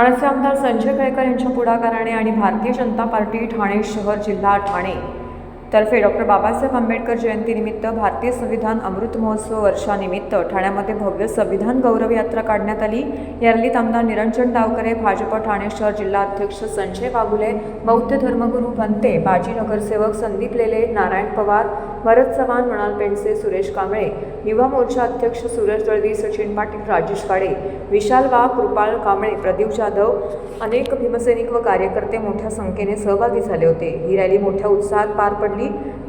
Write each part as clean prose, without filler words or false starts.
ठाण्याचे आमदार संजय केळकर यांच्या पुढाकाराने आणि भारतीय जनता पार्टी ठाणे शहर जिल्हा ठाणे तर्फे डॉक्टर बाबासाहेब आंबेडकर जयंतीनिमित्त भारतीय संविधान अमृत महोत्सव वर्षानिमित्त ठाण्यामध्ये भव्य संविधान गौरव यात्रा काढण्यात आली। या रॅलीत आमदार निरंजन डावखरे, भाजप ठाणे शहर जिल्हा अध्यक्ष संजय वाघुले, बौद्ध धर्मगुरू भंते, बाजी नगरसेवक संदीप लेले, नारायण पवार, भरत चव्हाण, मृणाल पेंडसे, सुरेश कांबळे, युवा मोर्चा अध्यक्ष सूरज दळवी, सचिन पाटील, राजेश काळे, विशाल वाघ, कृपाल कांबळे, प्रदीप जाधव, अनेक भीमसैनिक व कार्यकर्ते मोठ्या संख्येने सहभागी झाले होते। ही रॅली मोठ्या उत्साहात पार पडली।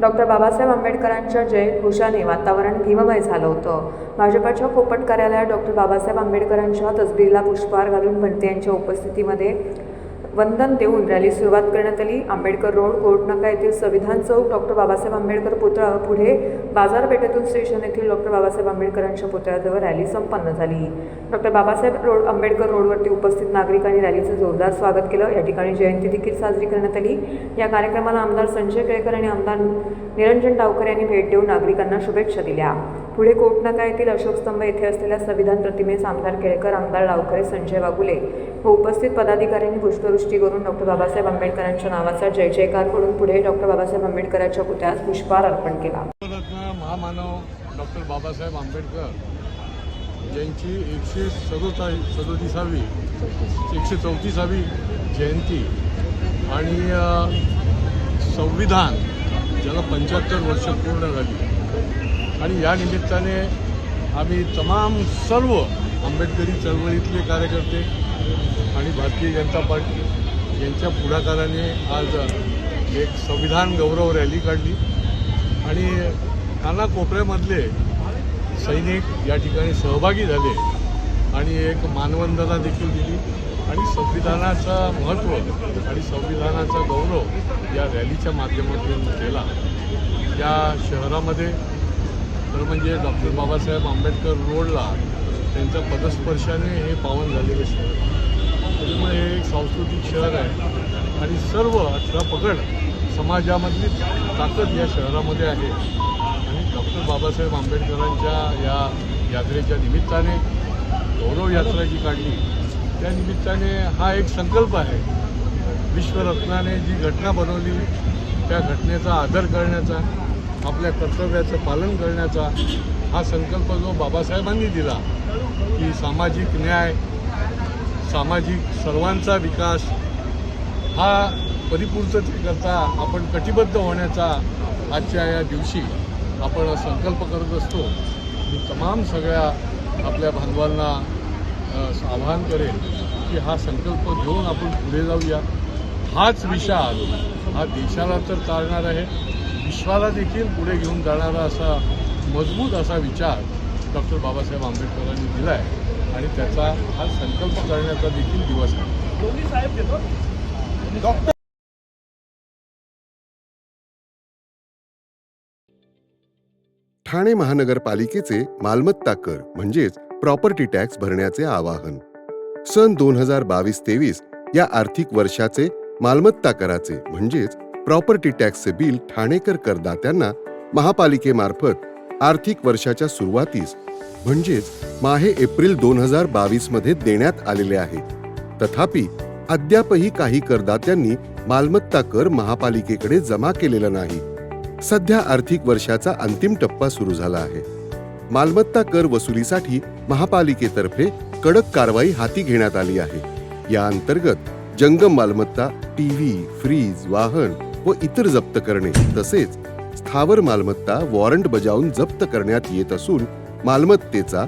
डॉक्टर बाबासाहेब आंबेडकरांच्या जयघोषाने वातावरण भीममय झालं होतं। भाजपच्या कोपट कार्यालयात डॉक्टर बाबासाहेब आंबेडकरांच्या तसबिरीला पुष्पहार घालून भंते यांच्या उपस्थितीमध्ये वंदन देऊन रॅली सुरुवात करण्यात आली। आंबेडकर रोड, कोर्ट नाका येथील संविधान चौक, डॉक्टर बाबासाहेब आंबेडकर पुतळा पुढे बाजारपेठेतून स्टेशन येथील डॉक्टर बाबासाहेब आंबेडकरांच्या पुतळ्याजवळ रॅली संपन्न झाली। डॉक्टर बाबासाहेब आंबेडकर रोडवरती उपस्थित नागरिकांनी रॅलीचं जोरदार स्वागत केलं। या ठिकाणी जयंती देखील साजरी करण्यात आली। या कार्यक्रमाला आमदार संजय केळकर आणि आमदार निरंजन डावखरे यांनी भेट देऊन नागरिकांना शुभेच्छा दिल्या। पुढे कोर्ट नाका येथील अशोक स्तंभ येथे असलेल्या संविधान प्रतिमेस आमदार केळकर, आमदार डावखरे, संजय वाघुले व उपस्थित पदाधिकाऱ्यांनी पुष्पवृष्टी करून डॉक्टर बाबासाहेब आंबेडकरांच्या नावाचा जय जयकार करून पुढे डॉक्टर बाबासाहेब आंबेडकरांच्या पुतळ्यास पुष्पहार अर्पण केला। महामानव डॉक्टर बाबासाहेब आंबेडकर यांची 134वी जयंती आणि संविधान ज्याला 75 वर्ष पूर्ण झाली आणि या निमित्ताने आम्ही तमाम सर्व आंबेडकरी चळवळीतले कार्यकर्ते आणि भारतीय जनता पार्टी यांच्या पुढाकाराने आज एक संविधान गौरव रॅली काढली आणि कानाकोपऱ्यामधले सैनिक या ठिकाणी सहभागी झाले आणि एक मानवंदना देखील दिली आणि संविधानाचं महत्त्व आणि संविधानाचा गौरव या रॅलीच्या माध्यमातून केला। या शहरामध्ये तर म्हणजे डॉक्टर बाबासाहेब आंबेडकर रोडला त्यांच्या पदस्पर्शाने हे पावन झालेलं शहर, त्यामुळे हे एक सांस्कृतिक शहर आहे आणि सर्व 18 पगड समाजामधली ताकद या शहरामध्ये आहे आणि डॉक्टर बाबासाहेब आंबेडकरांच्या या यात्रेच्या निमित्ताने गौरव यात्रा जी काढली त्या निमित्ताने हा एक संकल्प आहे। विश्वरत्नाने जी घटना बनवली त्या घटनेचा आदर करण्याचा, आपल्या कर्तव्याचं पालन करण्याचा हा संकल्प जो बाबासाहेबांनी दिला की सामाजिक न्याय, सामाजिक सर्वांचा विकास हा परिपूर्ततेकरता आपण कटिबद्ध होण्याचा आजच्या या दिवशी आपण संकल्प करत असतो। मी तमाम सगळ्या आपल्या बांधवांना आवाहन करेन की हा संकल्प घेऊन आपण पुढे जाऊया। हाच विचार हा देशाला तर चालणार आहे, विश्वाला देखील पुढे घेऊन जाणारा असा मजबूत असा विचार डॉक्टर बाबासाहेब आंबेडकरांनी दिला आहे आणि त्याचा हा संकल्प करण्याचा देखील दिवस आहे। ठाणे महानगरपालिकेचे मालमत्ता कर म्हणजेच प्रॉपर्टी टॅक्स भरण्याचे आवाहन। सन 2022-23 या आर्थिक वर्षाचे मालमत्ता कराचे म्हणजेच प्रॉपर्टी टॅक्सचे बिल ठाणेकर करदात्यांना महापालिकेमार्फत आर्थिक वर्षाच्या सुरुवातीस म्हणजेच माहे एप्रिल 2022 मध्ये देण्यात आलेले आहे। तथापि अद्यापही काही करदात्यांनी मालमत्ता कर महापालिकेकडे जमा केलेला नाही। सध्या आर्थिक वर्षाचा अंतिम टप्पा सुरू झाला आहे। मालमत्ता कर वसुलीसाठी महापालिकेतर्फे कडक कारवाई हाती घेण्यात आली आहे। या अंतर्गत जंगम मालमत्ता, टीव्ही, फ्रीज, वाहन व इतर जप्त करणे तसेच स्थावर मालमत्ता वॉरंट बजावून जप्त करण्यात येत असून मालमत्तेचा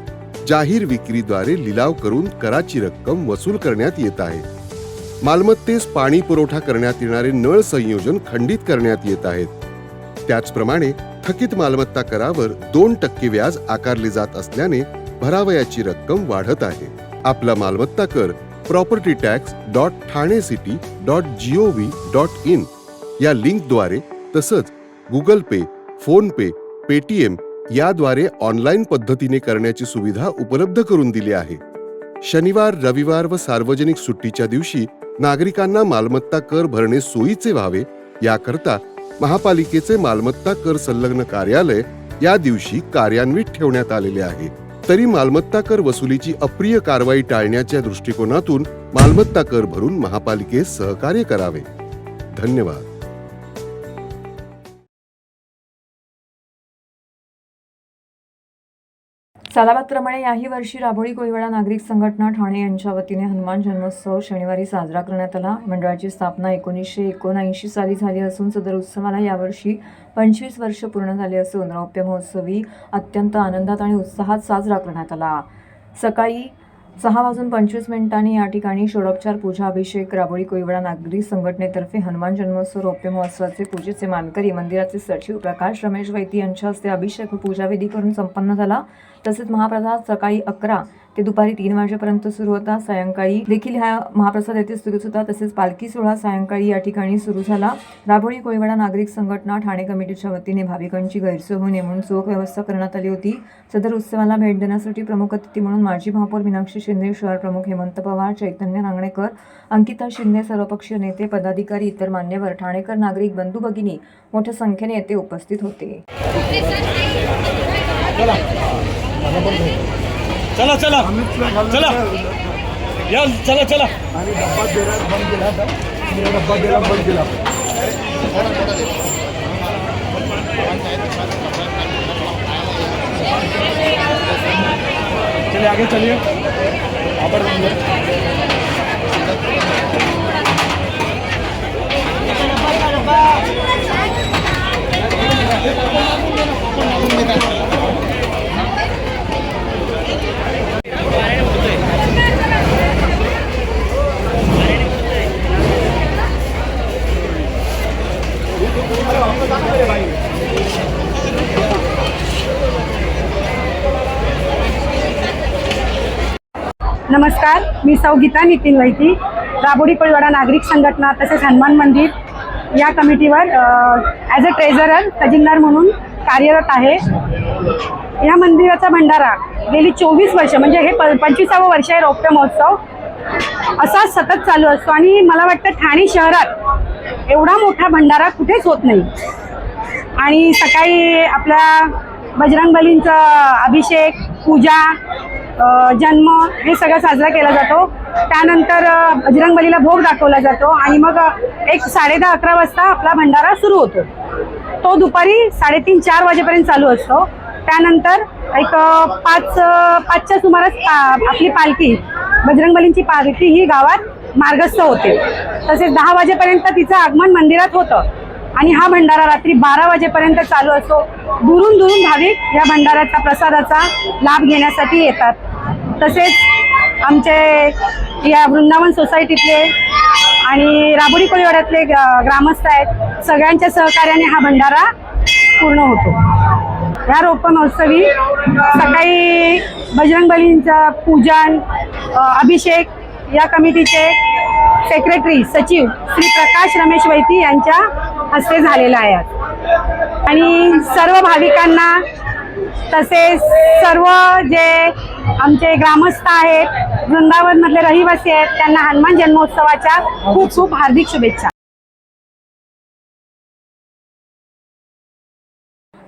जाहीर विक्रीद्वारे लिलाव करून कराची रक्कम वसूल करण्यात येत आहे। मालमत्तेस पाणी पुरवठा करण्यात येणारे नळ संयोजन खंडित करण्यात येत आहेत। त्याचप्रमाणे थकीत मालमत्ता करावर 2% व्याज आकारले जात असल्याने भरावयाची रक्कम वाढत आहे। आपला मालमत्ता कर propertytax.thanecity.gov.in या लिंकद्वारे तसंच गुगल पे, फोन पे, पेटीएम याद्वारे ऑनलाईन पद्धतीने करण्याची सुविधा उपलब्ध करून दिली आहे। शनिवार, रविवार व सार्वजनिक सुट्टीच्या दिवशी नागरिकांना मालमत्ता कर भरणे सोयीचे व्हावे याकरता महापालिकेचे मालमत्ता कर संलग्न कार्यालय या दिवशी कार्यान्वित ठेवण्यात आलेले आहे। तरी मालमत्ता कर वसुलीची अप्रिय कारवाई टाळण्याच्या दृष्टिकोनातून मालमत्ता कर भरून महापालिकेस सहकार्य करावे. धन्यवाद. सालाबादप्रमाणे याही वर्षी राभोळी कोळीवाडा नागरिक संघटना ठाणे यांच्या वतीने हनुमान जन्मोत्सव शनिवारी साजरा करण्यात आला. मंडळाची स्थापना 1979 साली झाली असून सदर उत्सवाला यावर्षी 25 वर्ष पूर्ण झाले असून रौप्य महोत्सवी अत्यंत आनंदात आणि उत्साहात साजरा करण्यात आला. सकाळी 6:25 या ठिकाणी षोडोपचार पूजा अभिषेक राभोळी कोळीवाडा नागरिक संघटनेतर्फे हनुमान जन्मोत्सव रौप्य महोत्सवाचे पूजेचे मानकरी मंदिराचे सचिव प्रकाश रमेश वैती यांच्या हस्ते अभिषेक व पूजाविधी करून संपन्न झाला. तसेच महाप्रसाद सकाळी 11 ते दुपारी 3 वाजेपर्यंत सुरू होता. सायंकाळी देखील हा महाप्रसाद येथे सुरूच होता. तसेच पालखी सोहळा सायंकाळी या ठिकाणी सुरू झाला. राभोळी कोळीवाडा नागरिक संघटना ठाणे कमिटीच्या वतीने भाविकांची गैरसोय होऊ नये म्हणून चोख व्यवस्था करण्यात आली होती. सदर उत्सवाला भेट देण्यासाठी प्रमुख अतिथी म्हणून माजी महापौर मीनाक्षी शिंदे, शहर प्रमुख हेमंत पवार, चैतन्य रांगणेकर, अंकिता शिंदे, सर्वपक्षीय नेते, पदाधिकारी, इतर मान्यवर, ठाणेकर नागरिक बंधू भगिनी मोठ्या संख्येने येथे उपस्थित होते. चला चला चला या चला चला आणि डब्बा दिला बंद केला तर डब्बा दिला बंद केला. चलिए आगे चलिए. नमस्कार, मी सौ गीता नितीन वैती, राभोळी कोळीवाडा नागरिक संघटना तसेच हनुमान मंदिर या कमिटीवर ॲज अ ट्रेझरर खजिनदार म्हणून कार्यरत आहे. या मंदिराचा भंडारा गेली 24 वर्ष म्हणजे हे 25वं वर्ष आहे. रौप्य महोत्सव असा सतत चालू असतो आणि मला वाटतं ठाणे शहरात एवढा मोठा भंडारा कुठेच होत नाही. आणि सकाळी आपल्या बजरंगबलींचा अभिषेक, पूजा, जन्म हे सगळं साजरा केला जातो. त्यानंतर बजरंगबलीला भोग दाखवला जातो आणि मग एक 10:30-11 वाजता आपला भंडारा सुरू होतो. तो दुपारी 3:30-4 वाजेपर्यंत चालू असतो. त्यानंतर एक 5च्या सुमारास आपली पालखी, बजरंगबलींची पालखी ही गावात मार्गस्थ होते. तसेच 10 वाजेपर्यंत तिचं आगमन मंदिरात होतं आणि हा भंडारा रात्री 12 वाजेपर्यंत चालू असतो. दुरून भाविक या भंडाराचा प्रसादाचा लाभ घेण्यासाठी येतात. तसेच आमचे या वृंदावन सोसायटीतले आणि राभोळी कोळीवाड्यातले ग्रामस्थ आहेत, सगळ्यांच्या सहकार्याने हा भंडारा पूर्ण होतो. या रौप्य महोत्सवी सकाळी बजरंगबलींचं पूजन, अभिषेक या कमिटीचे सेक्रेटरी सचिव श्री प्रकाश रमेश वैती यांच्या हस्ते झालेला आहे. आणि सर्व भाविकांना तसेच सर्व जे आमचे ग्रामस्थ आहेत, वृंदावनमधले रहिवासी आहेत, त्यांना हनुमान जन्मोत्सवाच्या खूप खूप हार्दिक शुभेच्छा.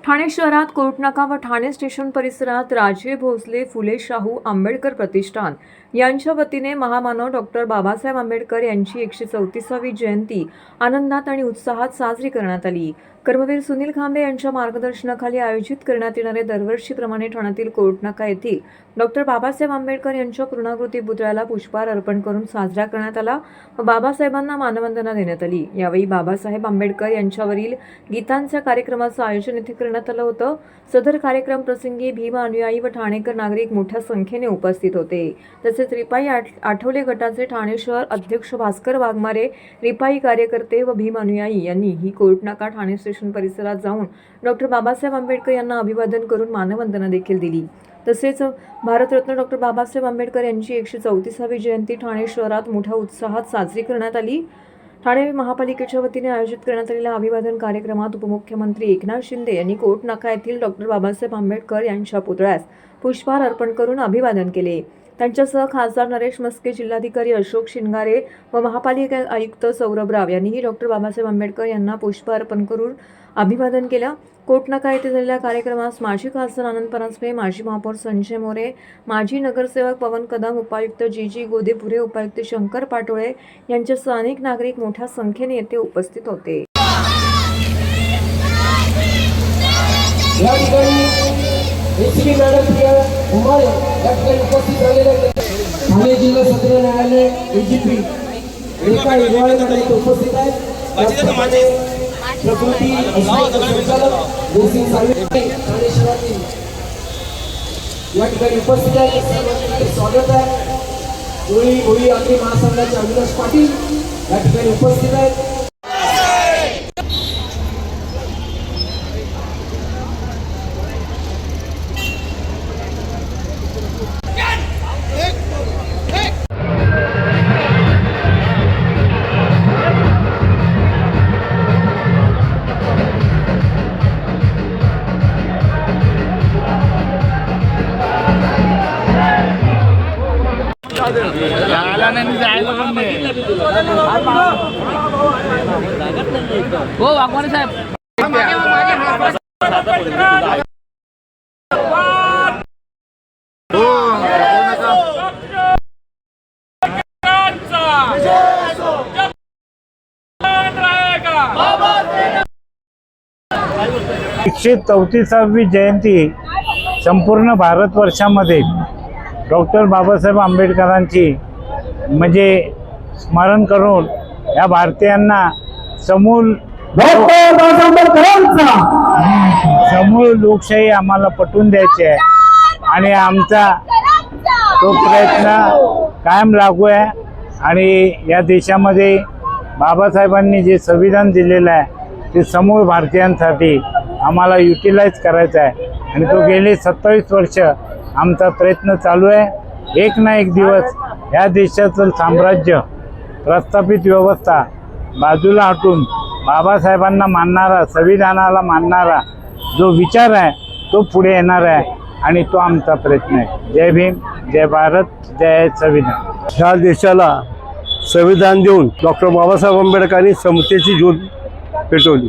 ठाणे शहरात कोर्टनाका व ठाणे स्टेशन परिसरात राजे भोसले फुले शाहू आंबेडकर प्रतिष्ठान यांच्या वतीने महामानव डॉक्टर बाबासाहेब आंबेडकर यांची 134वी जयंती आनंदात आणि उत्साहात साजरी करण्यात आली. कर्मवीर सुनील खांबे यांच्या मार्गदर्शनाखाली आयोजित करण्यात येणारे दरवर्षीप्रमाणे ठाण्यातील कोर्टनाका येथील डॉक्टर बाबासाहेब आंबेडकर यांच्या पूर्णाकृती पुतळ्याला पुष्पहार अर्पण करून साजरा करण्यात आला व बाबासाहेबांना मानवंदना देण्यात आली. यावेळी बाबासाहेब आंबेडकर यांच्यावरील गीतांच्या कार्यक्रमाचं आयोजन येथे करण्यात आलं होतं. सदर कार्यक्रम प्रसंगी भीम अनुयायी व ठाणेकर नागरिक मोठ्या संख्येने उपस्थित होते. तसेच रिपाई आठवले गटाचे ठाणे शहर अध्यक्ष भास्कर वाघमारे, रिपाई कार्यकर्ते व भीम अनुयायी यांनी ही कोर्टनाका ठाणे स्टेशन परिसरात जाऊन डॉक्टर बाबासाहेब आंबेडकर यांना अभिवादन करून मानवंदना देखील दिली. तसेच भारतरत्न डॉक्टर बाबासाहेब आंबेडकर यांची 134वी जयंती ठाणे शहरात मोठ्या उत्साहात साजरी करण्यात आली. ठाणे महापालिकेच्या वतीने आयोजित करण्यात आलेल्या अभिवादन कार्यक्रमात उपमुख्यमंत्री एकनाथ शिंदे यांनी कोर्टनाका येथील डॉक्टर बाबासाहेब आंबेडकर यांच्या पुतळ्यास पुष्पहार अर्पण करून अभिवादन केले. त्यांच्यासह खासदार नरेश मस्के, जिल्हाधिकारी अशोक शिंगारे व महापालिका आयुक्त सौरभ राव यांनीही डॉक्टर बाबासाहेब आंबेडकर यांना पुष्प अर्पण करून अभिवादन केलं. कोटनाका येथे झालेल्या कार्यक्रमास माजी खासदार आनंद परांजपे, माजी महापौर संजय मोरे, माजी नगरसेवक पवन कदम, उपायुक्त जी गोदेपुरे, उपायुक्त शंकर पाटोळे यांच्यासह अनेक नागरिक मोठ्या संख्येने येथे उपस्थित होते. या ठिकाणी एसीबी मॅडम प्रिया उमाळे या ठिकाणी उपस्थित झालेले आहेत. ठाणे जिल्हा सत्र न्यायालय एजीपी एका विभागामध्ये इथे उपस्थित आहेत. त्याचप्रमाणे प्रकृती संचालक जोशी साळवे ठाणे शहरातील या ठिकाणी उपस्थित आहेत. सर्वांचे स्वागत आहे. होळी आगरी महासंघाचे अविनाश पाटील या ठिकाणी उपस्थित आहेत. हो वाघमारे साहेब एकशे 34वी जयंती संपूर्ण भारतवर्षामध्ये डॉक्टर बाबासाहेब आंबेडकरांची म्हणजे स्मरण करून या भारतीयांना समूल लोकशाही आम्हाला पटवून द्यायची आहे आणि आमचा तो प्रयत्न कायम लागू आहे. आणि या देशामध्ये बाबासाहेबांनी जे संविधान दिलेलं आहे ते समूळ भारतीयांसाठी आम्हाला युटिलाइज करायचं आहे आणि तो गेले 27 वर्ष आमचा प्रयत्न चालू आहे. एक ना एक दिवस या देशाचं साम्राज्य प्रस्थापित व्यवस्था बाजूला हटून बाबासाहेबांना मानणारा, संविधानाला मानणारा जो विचार आहे तो पुढे येणार आहे आणि तो आमचा प्रयत्न आहे. जय भीम, जय भारत, जय संविधान. ह्या देशाला संविधान देऊन डॉक्टर बाबासाहेब आंबेडकरांनी समतेची ज्योत पेटवली.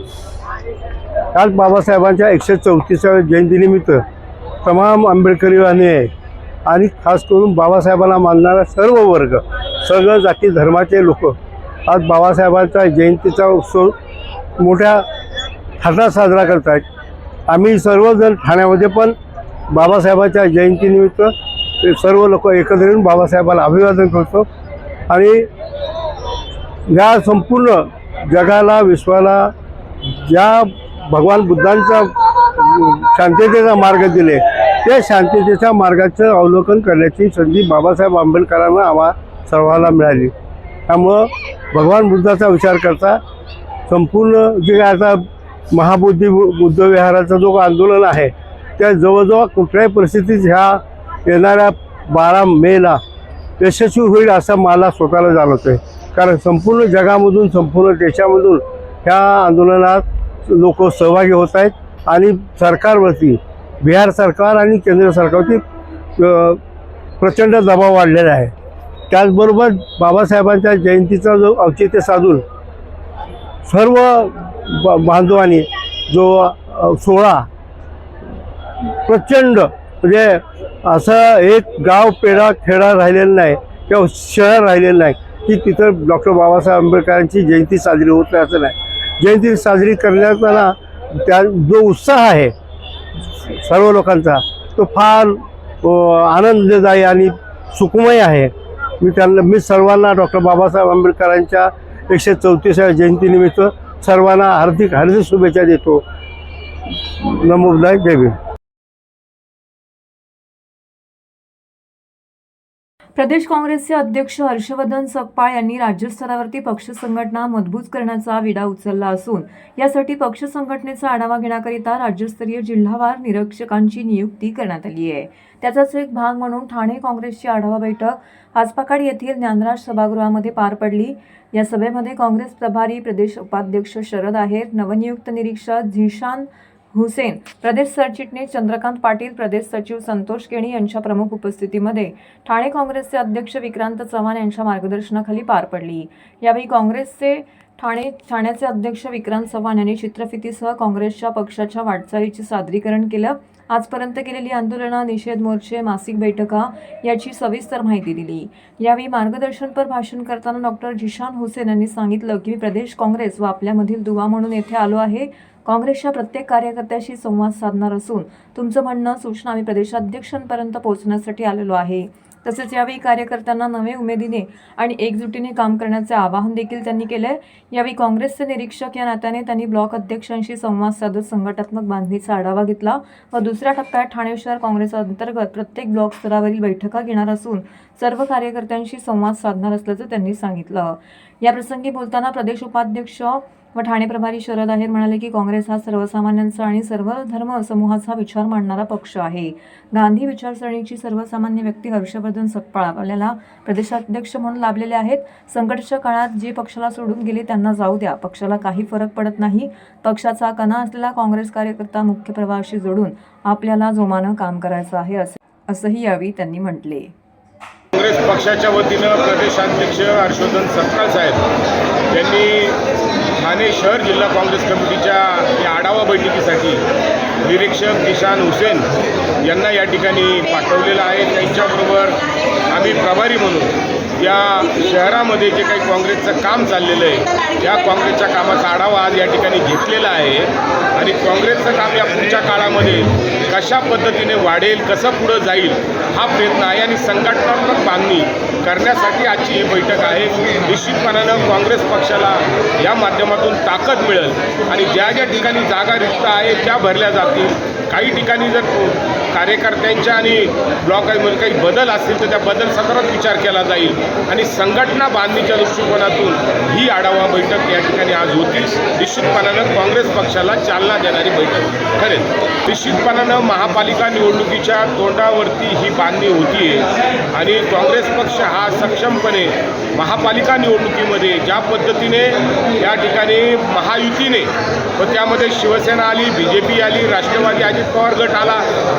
काल बाबासाहेबांच्या 134व्या जयंतीनिमित्त तमाम आंबेडकरीवाने आणि खास करून बाबासाहेबांना मानणारा सर्व वर्ग, सर्व जाती धर्माचे लोक आज बाबासाहेबांच्या जयंतीचा उत्सव मोठ्या थाटात साजरा करत आहेत. आम्ही सर्वजण ठाण्यामध्ये पण बाबासाहेबांच्या जयंतीनिमित्त सर्व लोक एकत्र येऊन बाबासाहेबांना अभिवादन करतो आणि या संपूर्ण जगाला, विश्वाला ज्या भगवान बुद्धांचा शांततेचा मार्ग दिले त्या शांततेच्या मार्गाचं अवलोकन करण्याची संधी बाबासाहेब आंबेडकरांना आम्हा सर्वांना मिळाली. त्यामुळं भगवान बुद्धाचा विचार करता संपूर्ण जे आता महाबोधी बुद्धविहाराचं जो आंदोलन आहे त्या जवळजवळ कुठल्याही परिस्थितीत ह्या येणाऱ्या 12 मेला यशस्वी होईल असं मला स्वतःला जाणवतं आहे. कारण संपूर्ण जगामधून, संपूर्ण देशामधून ह्या आंदोलनात लोक सहभागी होत आहेत आणि सरकारवरती, बिहार सरकार आणि केंद्र सरकारवरती प्रचंड दबाव वाढलेला आहे. त्याचबरोबर बाबासाहेबांच्या जयंतीचा जो औचित्य साधून सर्व बांधवांनी जो सोहळा प्रचंड म्हणजे असं एक गाव पेढा खेडा राहिलेलं नाही किंवा शहर राहिलेलं नाही की तिथं डॉक्टर बाबासाहेब आंबेडकरांची जयंती साजरी होत नाही असं नाही. जयंती साजरी करण्याचा त्या जो उत्साह आहे सर्व लोकांचा तो फार आनंददायी आणि सुखमय आहे. मी सर्वांना डॉक्टर बाबासाहेब आंबेडकरांच्या 134व्या जयंतीनिमित्त सर्वांना हार्दिक शुभेच्छा देतो. नमो बुद्धाय, जय भीम. प्रदेश काँग्रेसचे अध्यक्ष हर्षवर्धन सकपाळ यांनी राज्यस्तरावरती पक्ष संघटना मजबूत करण्याचा विडा उचलला असून यासाठी पक्ष संघटनेचा आढावा घेण्याकरिता राज्यस्तरीय जिल्हावार निरीक्षकांची नियुक्ती करण्यात आली आहे. त्याचाच एक भाग म्हणून ठाणे काँग्रेसची आढावा बैठक आज पकाड येथील ज्ञानराज सभागृहामध्ये पार पडली. या सभेमध्ये काँग्रेस प्रभारी प्रदेश उपाध्यक्ष शरद आहेर, नवनियुक्त निरीक्षक झिशान हुसेन, प्रदेश सरचिटणीस चंद्रकांत पाटील, प्रदेश सचिव संतोष केणी यांच्या प्रमुख उपस्थितीमध्ये ठाणे काँग्रेसचे अध्यक्ष विक्रांत चव्हाण यांच्या मार्गदर्शनाखाली पार पडली. यावेळी काँग्रेसचे ठाण्याचे अध्यक्ष विक्रांत चव्हाण यांनी चित्रफितीसह काँग्रेसच्या पक्षाच्या वाटचालीचे सादरीकरण केलं. आजपर्यंत केलेली आंदोलनं, निषेध मोर्चे, मासिक बैठका याची सविस्तर माहिती दिली. यावेळी मार्गदर्शनपर भाषण करताना डॉक्टर झिशान हुसेन यांनी सांगितलं की मी प्रदेश काँग्रेस व आपल्यामधील दुवा म्हणून येथे आलो आहे. काँग्रेसच्या प्रत्येक कार्यकर्त्याशी संवाद साधणार असून तुमचं म्हणणं, सूचना आम्ही प्रदेशाध्यक्षांपर्यंत पोहोचण्यासाठी आलेलो आहे. तसेच यावेळी कार्यकर्त्यांना नवे उमेदीने आणि एकजुटीने काम करण्याचे आवाहन देखील त्यांनी केले. यावेळी काँग्रेसचे निरीक्षक या नात्याने त्यांनी ब्लॉक अध्यक्षांशी संवाद साधत संघटनात्मक बांधणीचा आढावा घेतला व दुसऱ्या टप्प्यात ठाणे शहर काँग्रेस अंतर्गत प्रत्येक ब्लॉक स्तरावरील बैठका घेणार असून सर्व कार्यकर्त्यांशी संवाद साधणार असल्याचं त्यांनी सांगितलं. याप्रसंगी बोलताना प्रदेश उपाध्यक्ष व ठाणे प्रभारी शरद आहेर म्हणाले की काँग्रेस हा सर्वसामान्यांचा आणि सर्व धर्म समूहाचा विचार मांडणारा पक्ष आहे. गांधी विचारसरणीची सर्वसामान्य व्यक्ती हर्षवर्धन सकपाळ आपल्याला प्रदेशाध्यक्ष म्हणून लाभलेले आहेत. संकटच्या काळात जे पक्षाला सोडून गेले त्यांना जाऊ द्या, पक्षाला काही फरक पडत नाही. पक्षाचा कणा असलेला काँग्रेस कार्यकर्ता मुख्य प्रवाहाशी जोडून आपल्याला जोमानं काम करायचं आहे असंही यावेळी त्यांनी म्हटले. काँग्रेस पक्षाच्या वतीनं प्रदेशाध्यक्ष हर्षवर्धन सकपाळ साहेब यांनी ठाणे शहर जिल्हा काँग्रेस कमिटीच्या या आढावा बैठकीसाठी निरीक्षक झिशान हुसेन यांना या ठिकाणी पाठवलेलं आहे. त्यांच्याबरोबर आम्ही प्रभारी म्हणून या शहरामध्ये जे काही काँग्रेसचं काम चाललेलं आहे या काँग्रेसच्या कामाचा आढावा आज या ठिकाणी घेतलेला आहे आणि काँग्रेसचं काम या पुढच्या काळामध्ये कशा पद्धतीने वाढेल, कसं पुढं जाईल हा प्रयत्न आहे आणि संघटनात्मक बांधणी करण्यासाठी आजची ही बैठक आहे. निश्चितपणानं काँग्रेस पक्षाला या माध्यमातून ताकद मिळेल आणि ज्या ज्या ठिकाणी जागा रिक्त आहे त्या भरल्या जातील. काही ठिकाणी जर कार्यकर्त्यांच्या आणि ब्लॉकमध्ये काही बदल असतील तर त्या बदल सदरात विचार केला जाईल आणि संघटना बांधणीच्या दृष्टिकोनातून ही आढावा बैठक या ठिकाणी आज होती. निश्चितपणानं काँग्रेस पक्षाला चालना देणारी बैठक ठरेल. निश्चितपणानं महापालिका निवडणुकीच्या तोंडावरती ही बांधणी होती आणि काँग्रेस पक्ष हा सक्षमपणे महापालिका निवडणुकीमध्ये ज्या पद्धतीने या ठिकाणी महायुतीने व त्यामध्ये शिवसेना आली, BJP आली, राष्ट्रवादी अजित पवार गट आला,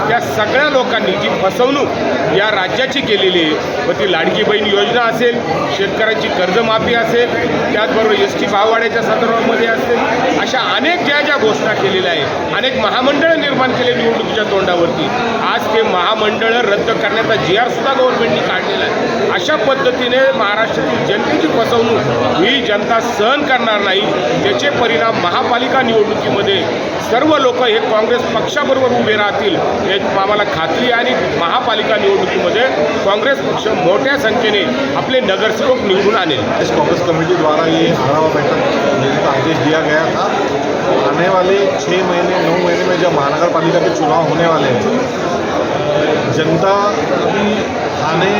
त्या सगळ्या लोकांनी जी फसवणूक या राज्याची केलेली आहे व ती लाडकी बहीण योजना असेल, शेतकऱ्यांची कर्जमाफी असेल, त्याचबरोबर ST भाववाढीच्या संदर्भामध्ये असेल, अशा अनेक ज्या घोषणा केलेल्या आहे, अनेक महामंडळं निर्माण केले निवडणुकीच्या तोंडावरती, आज ते महामंडळं रद्द करण्याचा GR सुद्धा गव्हर्नमेंटनी काढलेला आहे. अशा पद्धतीने महाराष्ट्रातील जनतेची फसवणूक ही जनता सहन करणार नाही. त्याचे परिणाम महापालिका निवडणुकीमध्ये सर्व लोक हे काँग्रेस पक्षाबरोबर उभे राहतील हे आम्हाला खात्री आहे आणि महापालिका निवडणुकीमध्ये काँग्रेस पक्ष मोठ्या संख्येने आपले नगरसेवक निवडून आणेल. कांग्रेस कमेटी द्वारा ये आढावा बैठक लेने का आदेश दिया गया था. आने वाले 6 महीने 9 महीने में जब महानगर पालिका के चुनाव होने वाले हैं, जनता अभी थाने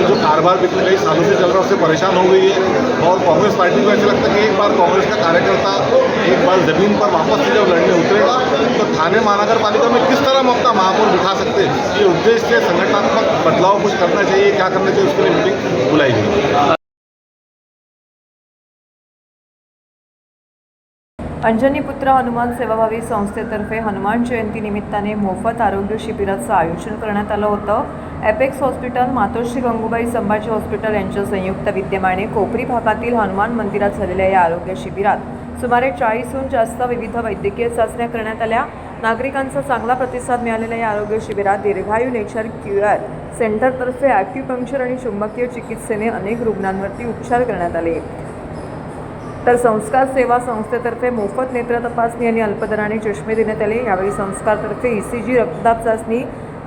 जो कारोबार पिछले कई सालों से चल रहा है उससे परेशान हो गई है और कांग्रेस पार्टी को ऐसा लगता है कि एक बार कांग्रेस का कार्यकर्ता एक बार ज़मीन पर वापस से जब लड़ने उतरेगा तो थाने महानगर पालिका में किस तरह हम अपना महापौर बिठा सकते हैं, ये उद्देश्य से संगठनात्मक बदलाव कुछ करना चाहिए, क्या करना चाहिए उसके लिए मीटिंग बुलाई गई. अंजनीपुत्र हनुमान सेवाभावी संस्थेतर्फे हनुमान जयंती निमित्ताने मोफत आरोग्य शिबिराचं आयोजन करण्यात आलं होतं. एपेक्स हॉस्पिटल, मातोश्री गंगूबाई संभाजी हॉस्पिटल यांच्या संयुक्त विद्यमाने कोपरी भागातील हनुमान मंदिरात झालेल्या या आरोग्य शिबिरात सुमारे 40हून जास्त विविध वैद्यकीय चाचण्या करण्यात आल्या. नागरिकांचा चांगला प्रतिसाद मिळालेल्या या आरोग्य शिबिरात दीर्घायू नेचर क्युअर सेंटरतर्फे ॲक्युपंक्चर आणि चुंबकीय चिकित्सेने अनेक रुग्णांवरती उपचार करण्यात आले. तर संस्कार सेवा संस्थेतर्फे मोफत नेत्र तपासणी आणि अल्पदराने चष्मे देण्यात आले. यावेळी संस्कारतर्फे ECG, रक्तदाब चाचणी,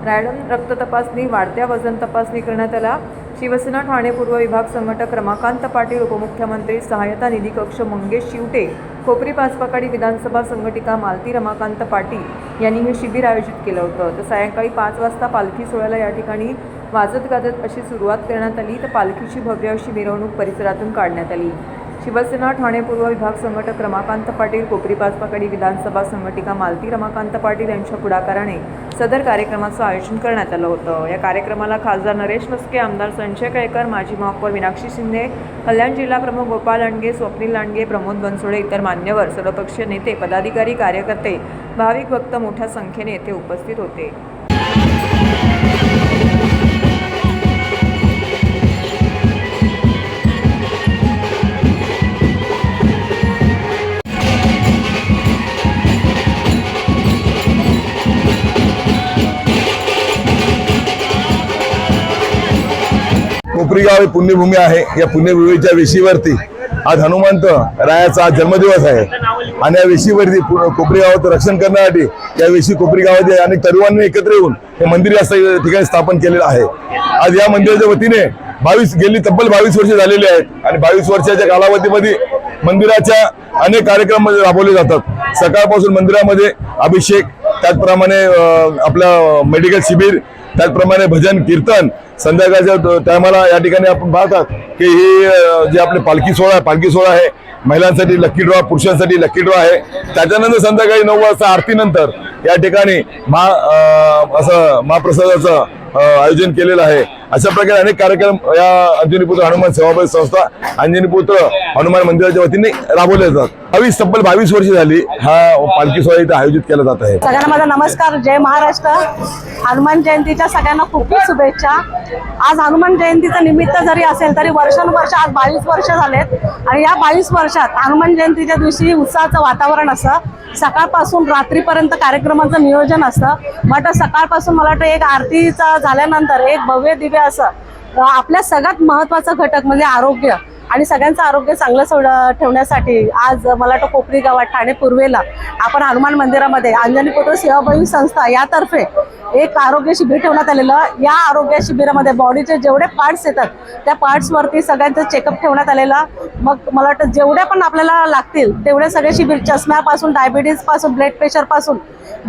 रॅडम रक्त तपासणी, वाढत्या वजन तपासणी करण्यात आला. शिवसेना ठाणे पूर्व विभाग संघटक रमाकांत पाटील, उपमुख्यमंत्री सहायता निधी कक्ष मंगेश शिवटे, कोपरी पाचपाकाडी विधानसभा संघटिका मालती रमाकांत पाटील यांनी हे शिबिर आयोजित केलं होतं. तर सायंकाळी 5 वाजता पालखी सोहळ्याला या ठिकाणी वाजत गाजत अशी सुरुवात करण्यात आली. तर पालखीची भव्य अशी मिरवणूक परिसरातून काढण्यात आली. शिवसेना ठाणे पूर्व विभाग संघटक रमाकांत पाटील, कोपरी पाचपाकाडी विधानसभा संघटिका मालती रमाकांत पाटील यांच्या पुढाकाराने सदर कार्यक्रमाचं आयोजन करण्यात आलं होतं. या कार्यक्रमाला खासदार नरेश म्हस्के, आमदार संजय केळकर, माजी महापौर मीनाक्षी शिंदे, कल्याण जिल्हा प्रमुख गोपाल लांडगे, स्वप्नील लांडगे, प्रमोद बनसोडे, इतर मान्यवर, सर्वपक्षीय नेते, पदाधिकारी, कार्यकर्ते, भाविक भक्त मोठ्या संख्येने येथे उपस्थित होते. कोपरी गाव ही पुण्यभूमी आहे. या पुण्यभूमीच्या वेशीवरती आज हनुमंत रायाचा आज जन्मदिवस आहे आणि या वेशीवरती कोपरी गावाचं रक्षण करण्यासाठी या वेशी कोपरी गावामध्ये अनेक तरुणांनी एकत्र येऊन हे मंदिर या ठिकाणी स्थापन केलेलं आहे. आज या मंदिराच्या वतीने गेली तब्बल 22 वर्षे झालेली आहेत आणि 22 वर्षाच्या कालावधीमध्ये मंदिराच्या अनेक कार्यक्रम राबवले जातात. सकाळपासून मंदिरामध्ये अभिषेक, त्याचप्रमाणे आपलं मेडिकल शिबिर, त्याचप्रमाणे भजन कीर्तन, संध्याकाळच्या टायमाला या ठिकाणी आपण पाहतात की ही जे आपले पालखी सोहळा आहे. महिलांसाठी लक्की ड्रॉ, पुरुषांसाठी लक्की ड्रॉ आहे. त्याच्यानंतर संध्याकाळी 9 वाजता आरतीनंतर या ठिकाणी महाप्रसादाचं आयोजन केलेलं आहे. अशा प्रकारे अनेक कार्यक्रम या अंजनीपुत्र हनुमान सेवाभावी संस्था अंजनीपुत्र हनुमान मंदिराच्या वतीने राबवले जातात. तब्बल 22 वर्ष झाली हा पालखी सोहळा इथे आयोजित केला जात आहे. सगळ्यांना माझा नमस्कार. जय महाराष्ट्र. हनुमान जयंतीच्या सगळ्यांना खूप खूप शुभेच्छा. आज हनुमान जयंतीचं निमित्त जरी असेल तरी वर्षानुवर्ष आज 22 वर्ष झालेत आणि या 22 वर्षात हनुमान जयंतीच्या दिवशी उत्साहाचं वातावरण असतं. सकाळपासून रात्रीपर्यंत कार्यक्रमाचं नियोजन असतं. मग सकाळपासून मला वाटतं एक आरतीचा झाल्यानंतर एक भव्य दिव्य असं आपल्या सगळ्यात महत्त्वाचा घटक म्हणजे आरोग्य आणि सगळ्यांचं आरोग्य चांगलं ठेवण्यासाठी आज मला वाटतं कोपरी गावात ठाणे पूर्वेला आपण हनुमान मंदिरामध्ये अंजनीपुत्र सेवाभावी संस्था यातर्फे एक आरोग्य शिबिर ठेवण्यात आलेलं. या आरोग्य शिबिरामध्ये बॉडीचे जेवढे पार्ट्स येतात त्या पार्ट्सवरती सगळ्यांचं चेकअप ठेवण्यात आलेलं. मग मला वाटतं जेवढ्या पण आपल्याला लागतील तेवढे सगळे शिबिर, चष्म्यापासून डायबिटीजपासून ब्लड प्रेशरपासून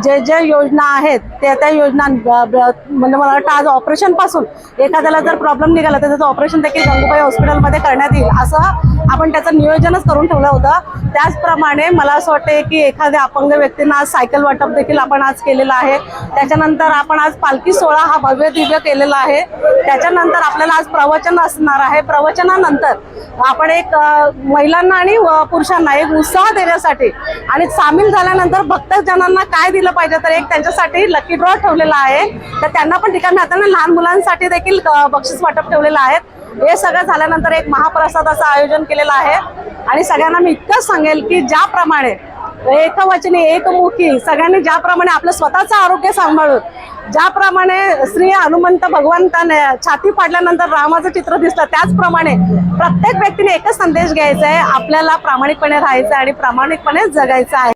जे योजना आहेत त्या योजना म्हणजे मला वाटतं आज ऑपरेशनपासून एखाद्याला जर प्रॉब्लेम निघाला तर त्याचं ऑपरेशन देखील गंगूबाई हॉस्पिटलमध्ये करण्यात येईल असं आपण त्याचं नियोजनच करून ठेवलं होतं. त्याचप्रमाणे मला असं वाटतं की एखाद्या अपंग व्यक्तींना आज सायकल वाटप देखील आपण आज केलेलं आहे. त्याच्यानंतर आपण आज पालखी सोहळा हा भव्य दिव्य केलेला आहे. त्याच्यानंतर आपल्याला आज प्रवचन असणार आहे. प्रवचनानंतर आपण एक महिलांना आणि पुरुषांना एक उत्साह देण्यासाठी आणि सामील झाल्यानंतर भक्तजनांना काय दिलं पाहिजे तर एक त्यांच्यासाठी लकी ड्रॉ ठेवलेला आहे. तर त्यांना पण ठिकाणी हाताने लहान मुलांसाठी देखील बक्षीस वाटप ठेवलेलं आहे. हे सगळं झाल्यानंतर एक महाप्रसादाचं आयोजन केलेलं आहे आणि सगळ्यांना मी इतकंच सांगेल की ज्याप्रमाणे एकवचनी एकमुखी सगळ्यांनी ज्याप्रमाणे आपलं स्वतःचं आरोग्य सांभाळून ज्याप्रमाणे श्री हनुमंत भगवंताने छाती फाडल्यानंतर रामाचं चित्र दिसलं त्याचप्रमाणे प्रत्येक व्यक्तीने एकच संदेश घ्यायचा आहे, आपल्याला प्रामाणिकपणे राहायचं आणि प्रामाणिकपणे जगायचं आहे.